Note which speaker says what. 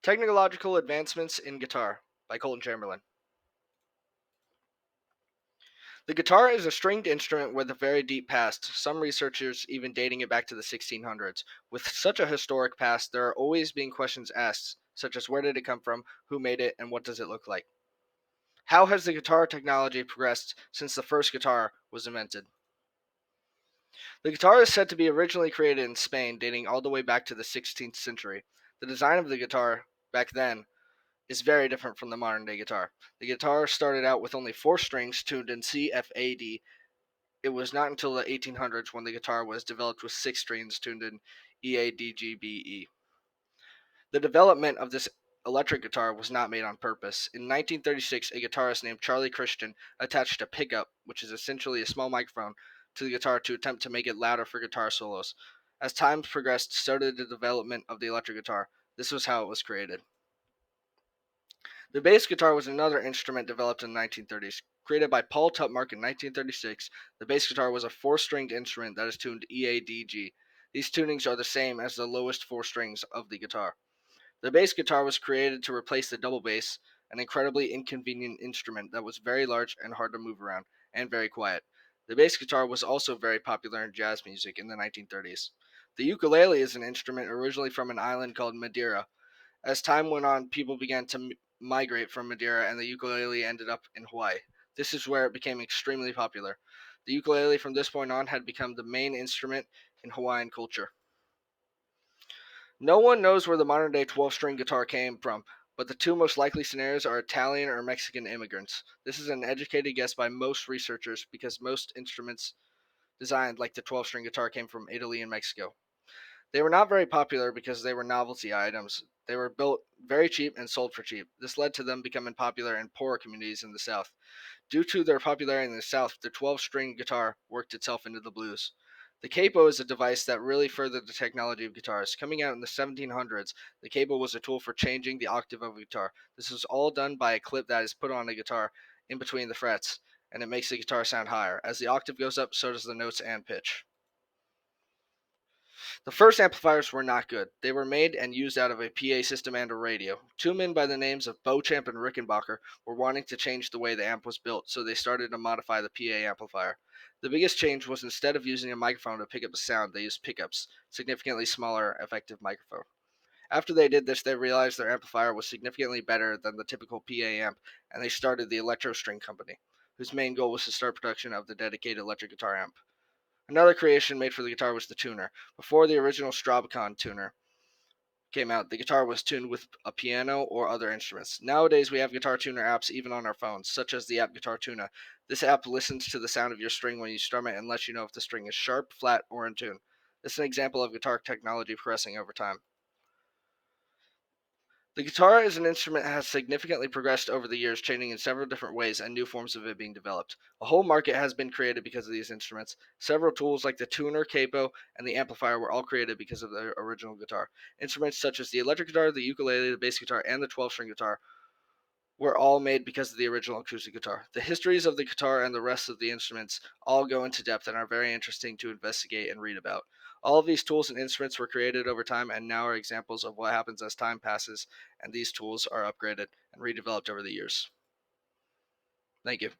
Speaker 1: Technological Advancements in Guitar by Colton Chamberlain. The guitar is a stringed instrument with a very deep past, some researchers even dating it back to the 1600s. With such a historic past, there are always being questions asked, such as where did it come from, who made it, and what does it look like? How has the guitar technology progressed since the first guitar was invented? The guitar is said to be originally created in Spain, dating all the way back to the 16th century. The design of the guitar back then is very different from the modern day guitar. The guitar started out with only four strings tuned in C, F, A, D. It was not until the 1800s when the guitar was developed with six strings tuned in E, A, D, G, B, E. The development of this electric guitar was not made on purpose. In 1936, a guitarist named Charlie Christian attached a pickup, which is essentially a small microphone, to the guitar to attempt to make it louder for guitar solos. As time progressed, so did the development of the electric guitar. This was how it was created. The bass guitar was another instrument developed in the 1930s. Created by Paul Tutmarc in 1936, the bass guitar was a four-stringed instrument that is tuned E, A, D, G. These tunings are the same as the lowest four strings of the guitar. The bass guitar was created to replace the double bass, an incredibly inconvenient instrument that was very large and hard to move around, and very quiet. The bass guitar was also very popular in jazz music in the 1930s. The ukulele is an instrument originally from an island called Madeira. As time went on, people began to migrate from Madeira, and the ukulele ended up in Hawaii. This is where it became extremely popular. The ukulele from this point on had become the main instrument in Hawaiian culture. No one knows where the modern day 12-string guitar came from, but the two most likely scenarios are Italian or Mexican immigrants. This is an educated guess by most researchers because most instruments designed like the 12-string guitar came from Italy and Mexico. They were not very popular because they were novelty items. They were built very cheap and sold for cheap. This led to them becoming popular in poorer communities in the South. Due to their popularity in the South, the 12-string guitar worked itself into the blues. The capo is a device that really furthered the technology of guitars. Coming out in the 1700s, the capo was a tool for changing the octave of a guitar. This was all done by a clip that is put on a guitar in between the frets, and it makes the guitar sound higher. As the octave goes up, so does the notes and pitch. The first amplifiers were not good. They were made and used out of a PA system and a radio. Two men by the names of Beauchamp and Rickenbacker were wanting to change the way the amp was built, so they started to modify the PA amplifier. The biggest change was instead of using a microphone to pick up a sound, they used pickups, significantly smaller, effective microphone. After they did this, they realized their amplifier was significantly better than the typical PA amp, and they started the Electro String Company, whose main goal was to start production of the dedicated electric guitar amp. Another creation made for the guitar was the tuner. Before the original Strabicon tuner came out, the guitar was tuned with a piano or other instruments. Nowadays, we have guitar tuner apps even on our phones, such as the app Guitar Tuna. This app listens to the sound of your string when you strum it and lets you know if the string is sharp, flat, or in tune. This is an example of guitar technology progressing over time. The guitar as an instrument has significantly progressed over the years, changing in several different ways and new forms of it being developed. A whole market has been created because of these instruments. Several tools like the tuner, capo, and the amplifier were all created because of the original guitar. Instruments such as the electric guitar, the ukulele, the bass guitar, and the 12-string guitar were all made because of the original acoustic guitar. The histories of the guitar and the rest of the instruments all go into depth and are very interesting to investigate and read about. All of these tools and instruments were created over time and now are examples of what happens as time passes and these tools are upgraded and redeveloped over the years. Thank you.